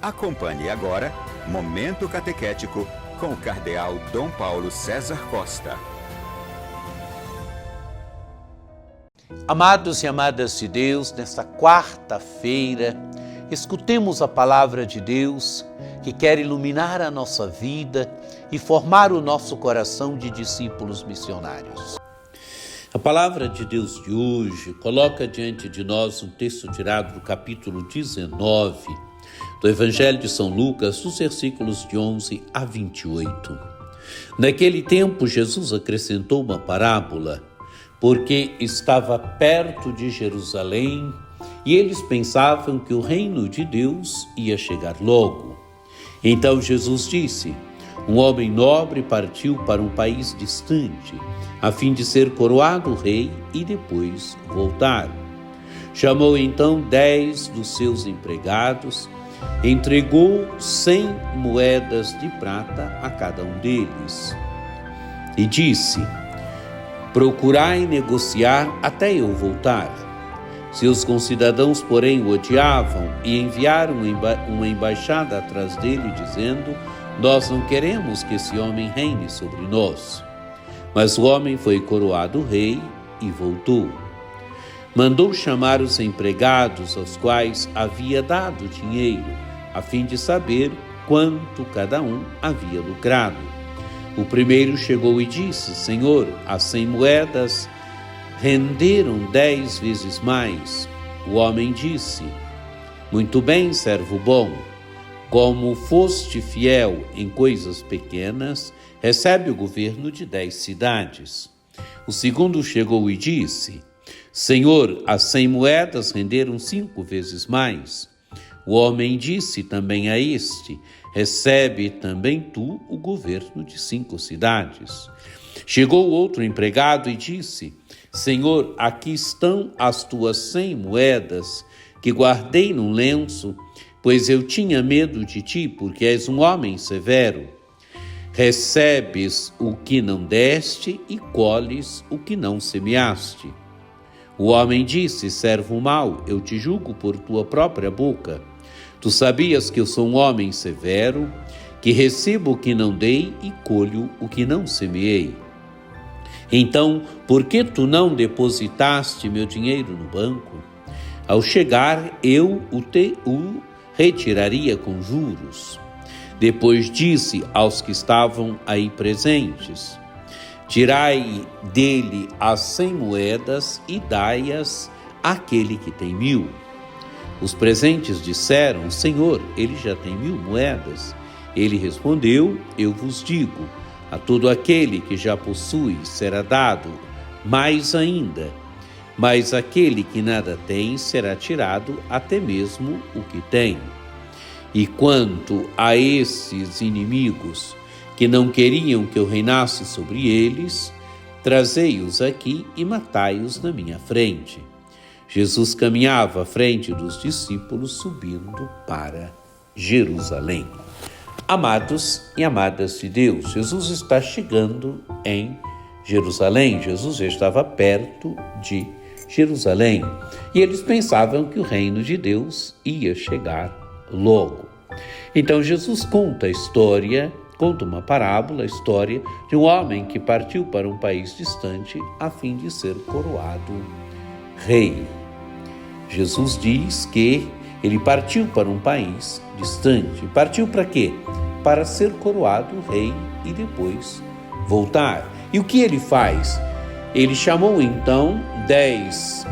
Acompanhe agora Momento Catequético com o Cardeal Dom Paulo César Costa. Amados e amadas de Deus, nesta quarta-feira, escutemos a palavra de Deus que quer iluminar a nossa vida e formar o nosso coração de discípulos missionários. A palavra de Deus de hoje coloca diante de nós um texto tirado do capítulo 19 do Evangelho de São Lucas, dos versículos de 11 a 28. Naquele tempo, Jesus acrescentou uma parábola, porque estava perto de Jerusalém e eles pensavam que o reino de Deus ia chegar logo. Então Jesus disse: um homem nobre partiu para um país distante, a fim de ser coroado rei e depois voltar. Chamou então 10 dos seus empregados, entregou 100 moedas de prata a cada um deles e disse: procurai negociar até eu voltar. Seus concidadãos, porém, o odiavam e enviaram uma embaixada atrás dele, dizendo: nós não queremos que esse homem reine sobre nós. Mas o homem foi coroado rei e voltou. Mandou chamar os empregados aos quais havia dado dinheiro, a fim de saber quanto cada um havia lucrado. O primeiro chegou e disse: Senhor, as 100 moedas renderam 10 vezes mais. O homem disse: muito bem, servo bom. Como foste fiel em coisas pequenas, recebe o governo de 10 cidades. O segundo chegou e disse: Senhor, as 100 moedas renderam 5 vezes mais. O homem disse também a este: recebe também tu o governo de 5 cidades. Chegou outro empregado e disse: Senhor, aqui estão as tuas 100 moedas que guardei num lenço, pois eu tinha medo de ti, porque és um homem severo. Recebes o que não deste e colhes o que não semeaste. O homem disse: servo mau, eu te julgo por tua própria boca. Tu sabias que eu sou um homem severo, que recebo o que não dei e colho o que não semeei. Então, por que tu não depositaste meu dinheiro no banco? Ao chegar, eu o retiraria com juros. Depois disse aos que estavam aí presentes: tirai dele as 100 moedas e dai-as àquele que tem 1000. Os presentes disseram: Senhor, ele já tem 1000 moedas. Ele respondeu: eu vos digo, a todo aquele que já possui será dado mais ainda, mas aquele que nada tem será tirado até mesmo o que tem. E quanto a esses inimigos que não queriam que eu reinasse sobre eles, trazei-os aqui e matai-os na minha frente. Jesus caminhava à frente dos discípulos, subindo para Jerusalém. Amados e amadas de Deus, Jesus está chegando em Jerusalém. Jesus já estava perto de Jerusalém e eles pensavam que o reino de Deus ia chegar logo. Então Jesus conta uma parábola, a história de um homem que partiu para um país distante a fim de ser coroado rei. Jesus diz que ele partiu para um país distante. Partiu para quê? Para ser coroado rei e depois voltar. E o que ele faz? Ele chamou então 10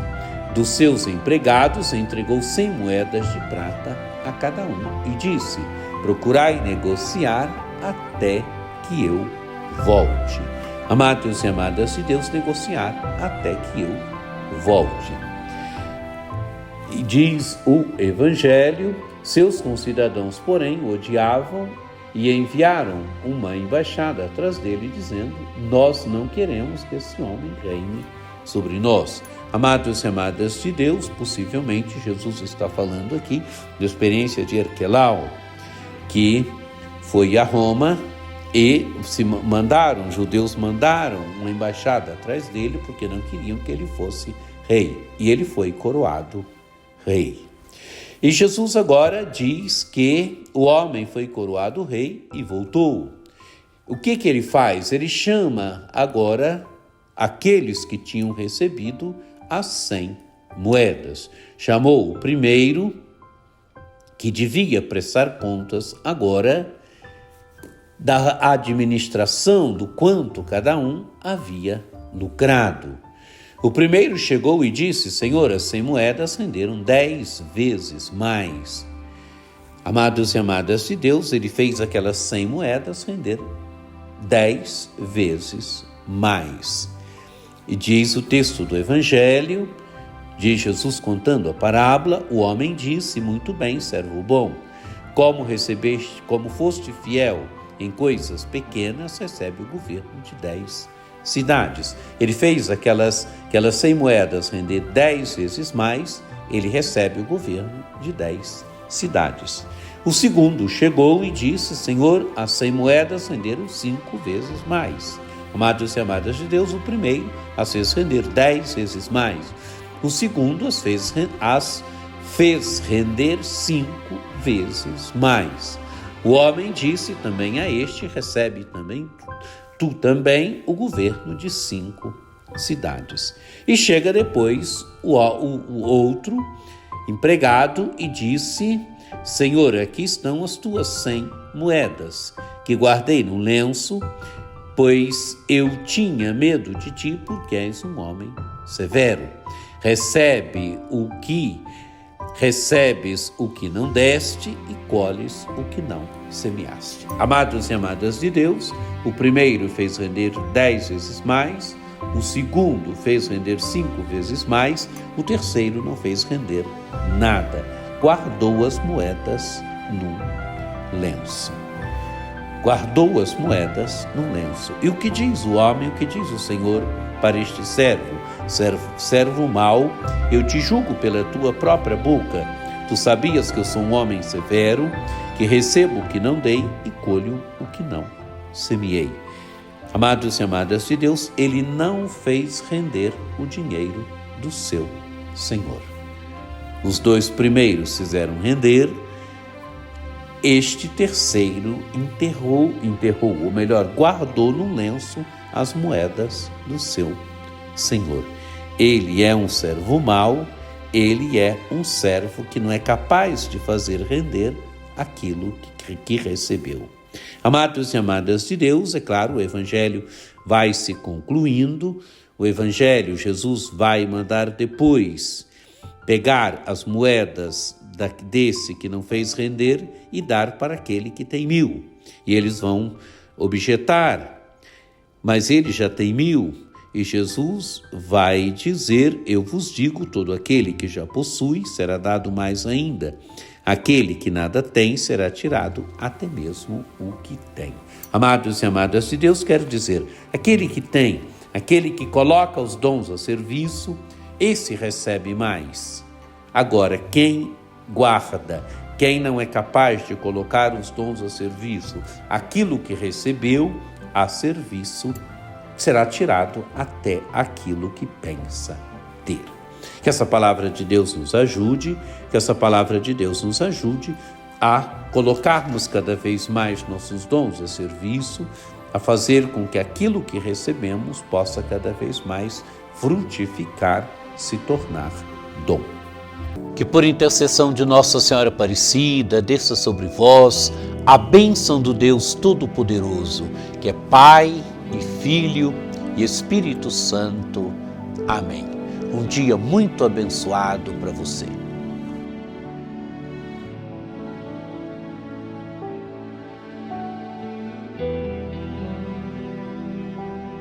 dos seus empregados, entregou 100 moedas de prata a cada um e disse: procurai negociar até que eu volte. Amados e amadas de Deus, negociar até que eu volte. E diz o Evangelho: seus concidadãos, porém, o odiavam e enviaram uma embaixada atrás dele, dizendo: nós não queremos que esse homem reine sobre nós. Amados e amadas de Deus, possivelmente Jesus está falando aqui da experiência de Arquelau, que foi a Roma e os judeus mandaram uma embaixada atrás dele porque não queriam que ele fosse rei. E ele foi coroado rei. E Jesus agora diz que o homem foi coroado rei e voltou. O que ele faz? Ele chama agora aqueles que tinham recebido as 100 moedas. Chamou o primeiro, que devia prestar contas agora da administração do quanto cada um havia lucrado. O primeiro chegou e disse: Senhor, as 100 moedas renderam 10 vezes mais. Amados e amadas de Deus, ele fez aquelas 100 moedas render 10 vezes mais. E diz o texto do Evangelho, de Jesus contando a parábola, o homem disse: muito bem, servo bom, como foste fiel em coisas pequenas, recebe o governo de 10 cidades. Ele fez aquelas 100 moedas render 10 vezes mais, ele recebe o governo de 10 cidades. O segundo chegou e disse: Senhor, as 100 moedas renderam 5 vezes mais. Amados e amadas de Deus, o primeiro as fez render 10 vezes mais. O segundo as fez render 5 vezes mais. O homem disse também a este: recebe também tu também o governo de 5 cidades. E chega depois o outro empregado e disse: Senhor, aqui estão as tuas 100 moedas, que guardei no lenço, pois eu tinha medo de ti, porque és um homem severo. Recebes o que não deste e colhes o que não semeaste. Amados e amadas de Deus, o primeiro fez render 10 vezes mais, o segundo fez render 5 vezes mais, o terceiro não fez render nada. Guardou as moedas num lenço. Guardou as moedas num lenço. E o que diz o homem, o que diz o Senhor para este servo? Servo mau, eu te julgo pela tua própria boca. Tu sabias que eu sou um homem severo, que recebo o que não dei e colho o que não semeei. Amados e amadas de Deus, ele não fez render o dinheiro do seu Senhor. Os 2 primeiros fizeram render, este terceiro guardou no lenço as moedas do seu Senhor. Ele é um servo mau, ele é um servo que não é capaz de fazer render aquilo que recebeu. Amados e amadas de Deus, é claro, o Evangelho vai se concluindo, o Evangelho, Jesus vai mandar depois pegar as moedas desse que não fez render e dar para aquele que tem 1000. E eles vão objetar: mas ele já tem 1000. E Jesus vai dizer: eu vos digo, todo aquele que já possui será dado mais ainda. Aquele que nada tem será tirado até mesmo o que tem. Amados e amadas de Deus, quero dizer, aquele que tem, aquele que coloca os dons a serviço, esse recebe mais. Agora, quem guarda, quem não é capaz de colocar os dons a serviço, aquilo que recebeu a serviço, será tirado até aquilo que pensa ter. Que essa palavra de Deus nos ajude, que essa palavra de Deus nos ajude a colocarmos cada vez mais nossos dons a serviço, a fazer com que aquilo que recebemos possa cada vez mais frutificar, se tornar dom. Que por intercessão de Nossa Senhora Aparecida, desça sobre vós a bênção do Deus Todo-Poderoso, que é Pai e Filho e Espírito Santo. Amém. Um dia muito abençoado para você.